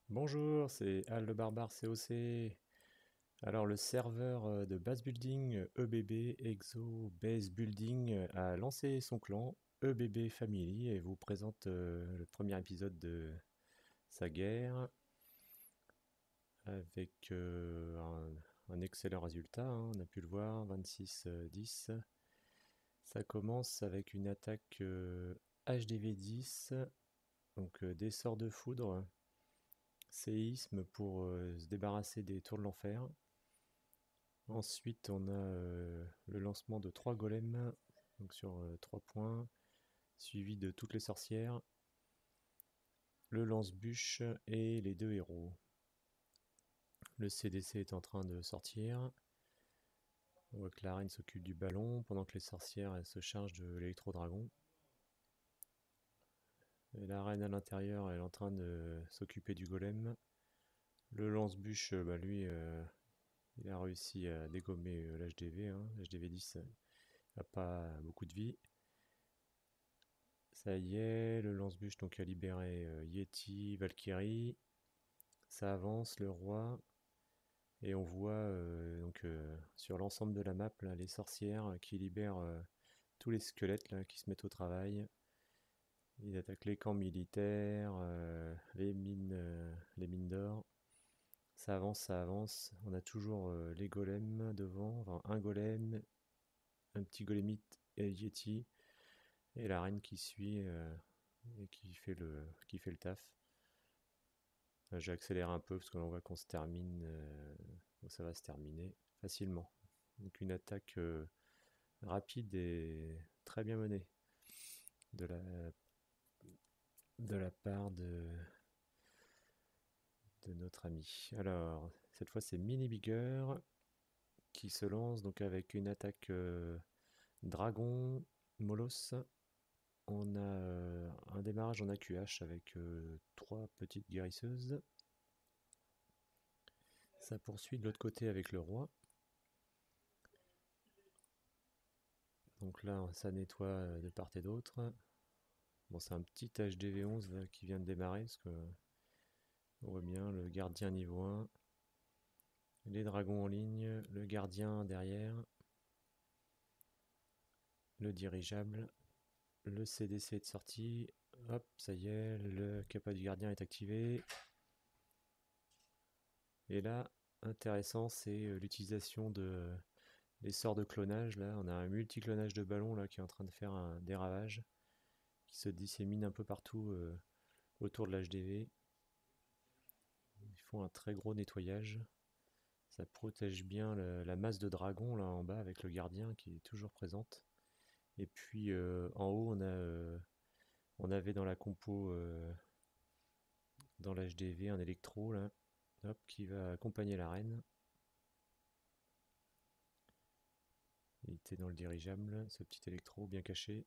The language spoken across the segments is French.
Bonjour, c'est Al le Barbare COC. Alors le serveur de Base Building EBB Exo Base Building a lancé son clan EBB Family et vous présente le premier épisode de sa guerre avec un excellent résultat, hein, on a pu le voir, 26-10. Ça commence avec une attaque HDV10, donc des sorts de foudre, séisme pour se débarrasser des tours de l'enfer. Ensuite, on a le lancement de 3 golems, donc sur 3 points, suivi de toutes les sorcières, le lance-bûche et les 2 héros. Le CDC est en train de sortir. On voit que la reine s'occupe du ballon, pendant que les sorcières elles se chargent de l'électro-dragon. Et la reine à l'intérieur, elle est en train de s'occuper du golem. Le lance-bûche, lui, il a réussi à dégommer l'HDV. L'HDV 10 n'a pas beaucoup de vie. Ça y est, le lance-bûche donc a libéré Yeti, Valkyrie. Ça avance, le roi. Et on voit sur l'ensemble de la map là, les sorcières qui libèrent tous les squelettes là, qui se mettent au travail. Ils attaquent les camps militaires, les mines d'or. Ça avance, ça avance. On a toujours les golems devant, enfin un golem, un petit golemite et Yeti. Et la reine qui suit et qui fait le taf. J'ai accéléré un peu parce que l'on voit qu'on se termine, ça va se terminer facilement. Donc une attaque rapide et très bien menée de la part de notre ami. Alors, cette fois c'est Mini Bigger qui se lance donc avec une attaque dragon, Molos. On a un démarrage en AQH avec 3 petites guérisseuses. Ça poursuit de l'autre côté avec le roi. Donc là, ça nettoie de part et d'autre. Bon, c'est un petit HDV11 là, qui vient de démarrer, parce que on voit bien le gardien niveau 1, les dragons en ligne, le gardien derrière, le dirigeable, le CDC de sortie. Hop, ça y est, le capa du gardien est activé. Et là, intéressant, c'est l'utilisation des sorts de clonage. Là, on a un multi-clonage de ballons là, qui est en train de faire des ravages, qui se dissémine un peu partout autour de l'HDV. Ils font un très gros nettoyage. Ça protège bien la masse de dragons là en bas avec le gardien qui est toujours présente. Et puis en haut, on avait dans la compo, dans l'HDV, un électro là, hop, qui va accompagner la reine. Il était dans le dirigeable, ce petit électro bien caché.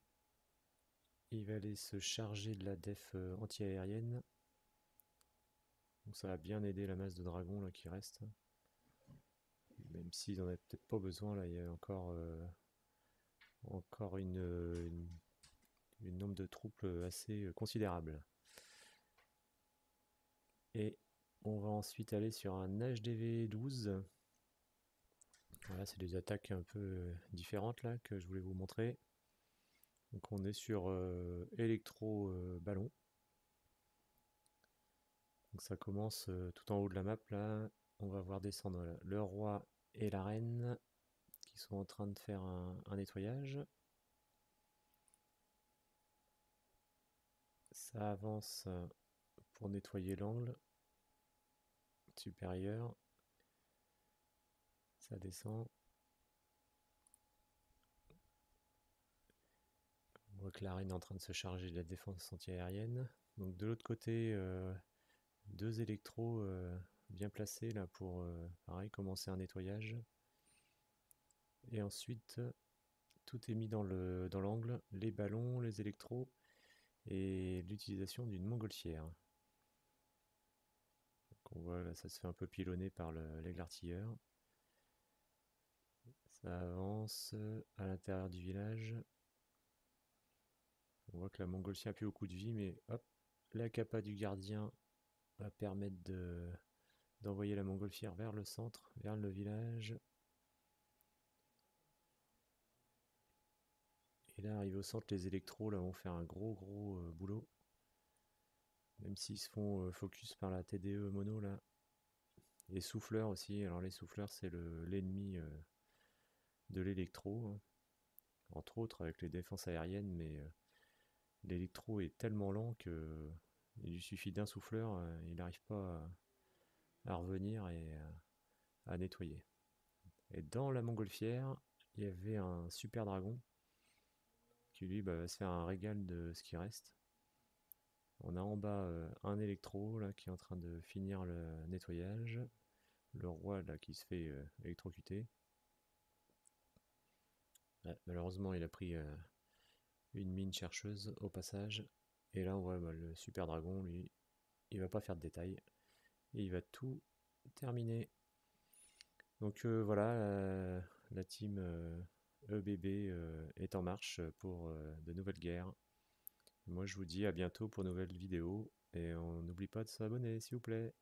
Il va aller se charger de la def anti-aérienne. Donc ça va bien aider la masse de dragons là, qui reste. Même s'ils en avaient peut-être pas besoin, là, il y a encore une nombre de troupes assez considérable. Et on va ensuite aller sur un HDV 12. Voilà, c'est des attaques un peu différentes là que je voulais vous montrer. Donc on est sur électro ballon. Donc ça commence tout en haut de la map là. On va voir descendre le roi et la reine qui sont en train de faire un nettoyage. Ça avance pour nettoyer l'angle supérieur. Ça descend. On voit que la reine est en train de se charger de la défense anti-aérienne. Donc de l'autre côté, 2 électros bien placés là pour pareil commencer un nettoyage. Et ensuite, tout est mis dans l'angle, les ballons, les électros et l'utilisation d'une montgolfière. Donc on voit là, ça se fait un peu pilonner par l'aigle artilleur. Ça avance à l'intérieur du village. On voit que la montgolfière a plus beaucoup de vie, mais hop, la capa du gardien va permettre d'envoyer la montgolfière vers le centre, vers le village. Et là, arrivé au centre, les électros là, vont faire un gros boulot. Même s'ils se font focus par la TDE mono là. Les souffleurs aussi. Alors les souffleurs, c'est l'ennemi de l'électro, hein. Entre autres avec les défenses aériennes, mais l'électro est tellement lent que il lui suffit d'un souffleur, il n'arrive pas à revenir et à nettoyer. Et dans la montgolfière, il y avait un super dragon qui lui va se faire un régal de ce qui reste. On a en bas un électro là, qui est en train de finir le nettoyage. Le roi là qui se fait électrocuter. Ouais, malheureusement, il a pris une mine chercheuse au passage. Et là, on voit le super dragon, lui, il va pas faire de détails. Et il va tout terminer. Donc voilà, la team EBB est en marche pour de nouvelles guerres. Moi, je vous dis à bientôt pour de nouvelles vidéos. Et on n'oublie pas de s'abonner, s'il vous plaît.